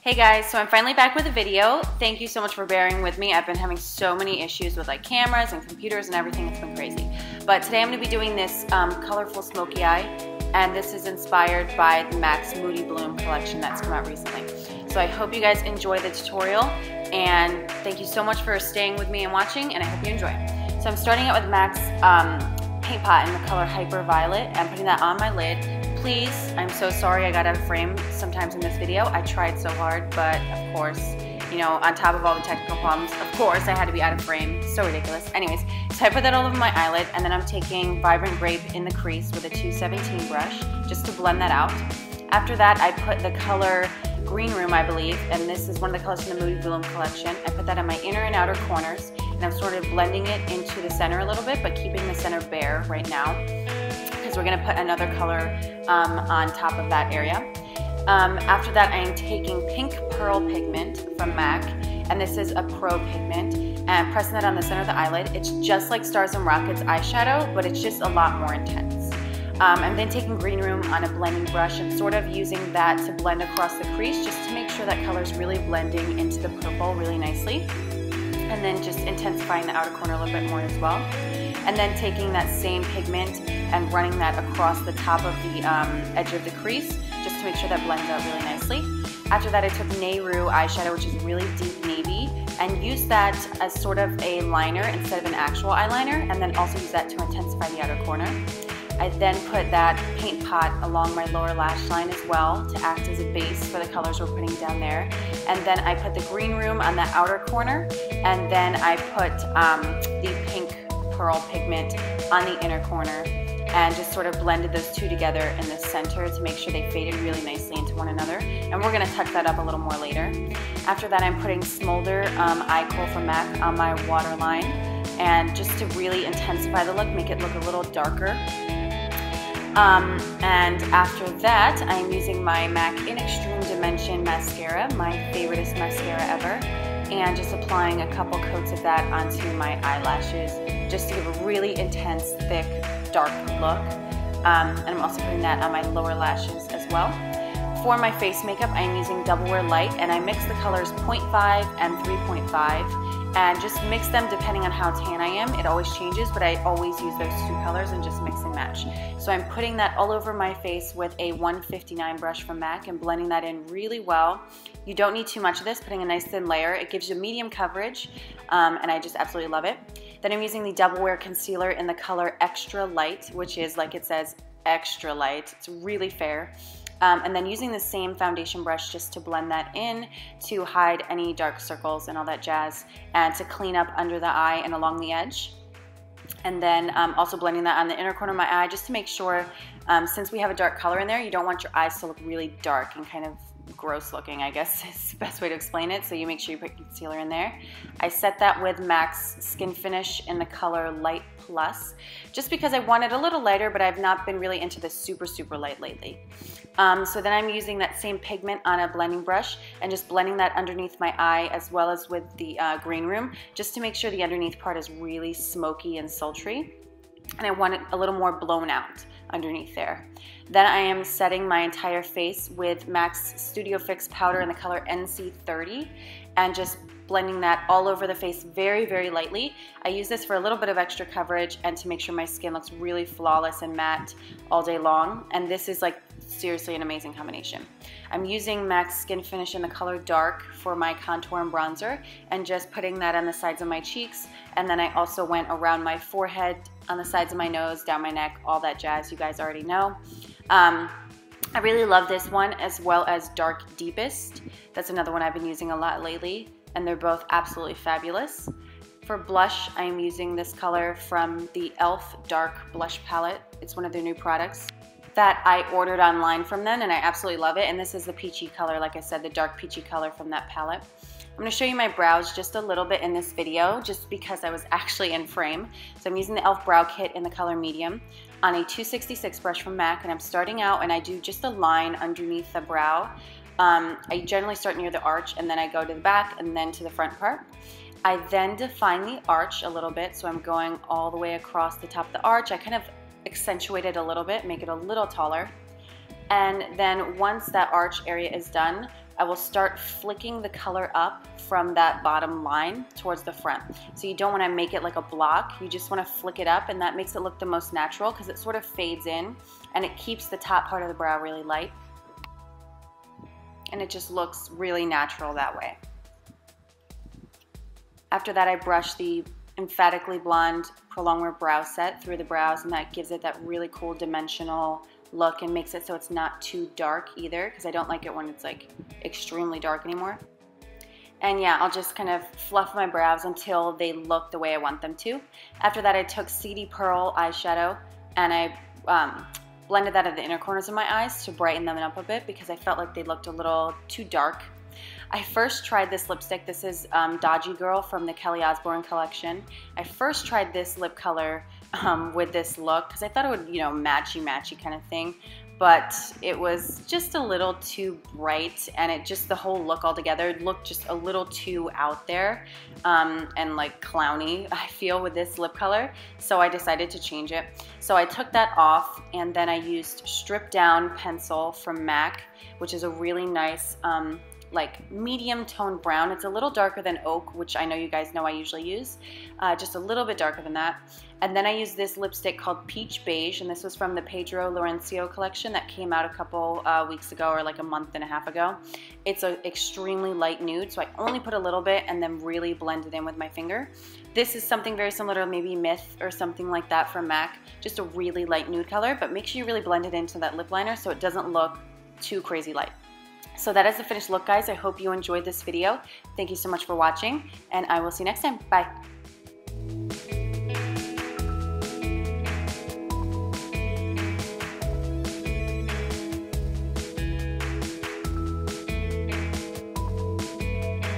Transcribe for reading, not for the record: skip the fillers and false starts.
Hey guys, so I'm finally back with a video. Thank you so much for bearing with me. I've been having so many issues with like cameras and computers and everything. It's been crazy. But today I'm going to be doing this colorful smoky eye, and this is inspired by the MAC's Moody Bloom collection that's come out recently. So I hope you guys enjoy the tutorial, and thank you so much for staying with me and watching, and I hope you enjoy. So I'm starting out with MAC's Paintpot in the color Hyperviolet. I'm putting that on my lid. Please, I'm so sorry I got out of frame sometimes in this video. I tried so hard, but of course, you know, on top of all the technical problems, of course I had to be out of frame. So ridiculous. Anyways, so I put that all over my eyelid, and then I'm taking Vibrant Grape in the crease with a 217 brush just to blend that out. After that, I put the color Green Room, I believe, and this is one of the colors from the Moody Bloom collection. I put that on my inner and outer corners, and I'm sort of blending it into the center a little bit, but keeping the center bare right now, because we're going to put another color on top of that area. After that, I am taking Pink Pearl Pigment from MAC, and this is a Pro Pigment, and pressing that on the center of the eyelid. It's just like Stars and Rockets eyeshadow, but it's just a lot more intense. I'm then taking Green Room on a blending brush and sort of using that to blend across the crease just to make sure that color is really blending into the purple really nicely. And then just intensifying the outer corner a little bit more as well. And then taking that same pigment and running that across the top of the edge of the crease just to make sure that blends out really nicely. After that, I took Nehru eyeshadow, which is really deep navy, and used that as sort of a liner instead of an actual eyeliner, and then also use that to intensify the outer corner. I then put that Paintpot along my lower lash line as well to act as a base for the colors we're putting down there. And then I put the Green Room on the outer corner, and then I put the Pink Pearl Pigment on the inner corner, and just sort of blended those two together in the center to make sure they faded really nicely into one another. And we're going to tuck that up a little more later. After that, I'm putting Smolder Eye Kohl from MAC on my waterline, and just to really intensify the look, make it look a little darker. And after that, I'm using my MAC in Extreme Dimension mascara, my favoriteest mascara ever, and just applying a couple coats of that onto my eyelashes just to give a really intense, thick, dark look. And I'm also putting that on my lower lashes as well. For my face makeup, I'm using Double Wear Light, and I mix the colors 0.5 and 3.5, and just mix them depending on how tan I am. It always changes, but I always use those two colors and just mix and match. So I'm putting that all over my face with a 159 brush from MAC and blending that in really well. You don't need too much of this, putting a nice thin layer. It gives you medium coverage, and I just absolutely love it. Then I'm using the Double Wear Concealer in the color Extra Light, which is, like it says, extra light. It's really fair. And then using the same foundation brush just to blend that in to hide any dark circles and all that jazz, and to clean up under the eye and along the edge. And then also blending that on the inner corner of my eye just to make sure, since we have a dark color in there, you don't want your eyes to look really dark and kind of gross looking, I guess is the best way to explain it. So you make sure you put concealer in there. I set that with MAC's Skin Finish in the color Light Plus, just because I want it a little lighter, but I've not been really into the super light lately. So then I'm using that same pigment on a blending brush and just blending that underneath my eye as well as with the Green Room, just to make sure the underneath part is really smoky and sultry. And I want it a little more blown out underneath there. Then I am setting my entire face with MAC's Studio Fix powder in the color NC30, and just blending that all over the face very lightly. I use this for a little bit of extra coverage and to make sure my skin looks really flawless and matte all day long, and this is like seriously an amazing combination. I'm using MAC's Skin Finish in the color Dark for my contour and bronzer, and just putting that on the sides of my cheeks, and then I also went around my forehead, on the sides of my nose, down my neck, all that jazz you guys already know. I really love this one, as well as Dark Deepest. That's another one I've been using a lot lately, and they're both absolutely fabulous. For blush, I'm using this color from the e.l.f. Dark Blush Palette. It's one of their new products that I ordered online from them, and I absolutely love it. And this is the peachy color, like I said, the dark peachy color from that palette. I'm going to show you my brows just a little bit in this video, just because I was actually in frame. So I'm using the e.l.f. Brow Kit in the color Medium on a 266 brush from MAC, and I'm starting out and I do just a line underneath the brow. I generally start near the arch, and then I go to the back and then to the front part. I then define the arch a little bit, so I'm going all the way across the top of the arch. I kind of accentuate it a little bit, make it a little taller. And then once that arch area is done, I will start flicking the color up from that bottom line towards the front. So you don't want to make it like a block, you just want to flick it up, and that makes it look the most natural because it sort of fades in and it keeps the top part of the brow really light. And it just looks really natural that way. After that, I brush the Emphatically Blonde Pro Longwear Brow Set through the brows, and that gives it that really cool dimensional look and makes it so it's not too dark either, because I don't like it when it's like extremely dark anymore. And yeah, I'll just kind of fluff my brows until they look the way I want them to. After that, I took Seedy Pearl eyeshadow and I blended that at the inner corners of my eyes to brighten them up a bit because I felt like they looked a little too dark. I first tried this lipstick. This is Dodgy Girl from the Kelly Osbourne collection. I first tried this lip color with this look because I thought it would, you know, matchy kind of thing. But it was just a little too bright, and it just, the whole look altogether looked just a little too out there and like clowny, I feel, with this lip color. So I decided to change it. So I took that off, and then I used Strip Down pencil from MAC, which is a really nice like medium toned brown. It's a little darker than Oak, which I know you guys know I usually use, just a little bit darker than that. And then I used this lipstick called Peach Beige, and this was from the Pedro Laurencio collection that came out a couple weeks ago, or like a month and a half ago. It's an extremely light nude, so I only put a little bit and then really blend it in with my finger. This is something very similar to maybe Myth or something like that from MAC, just a really light nude color, but make sure you really blend it into that lip liner so it doesn't look too crazy light. So that is the finished look, guys. I hope you enjoyed this video. Thank you so much for watching, and I will see you next time. Bye.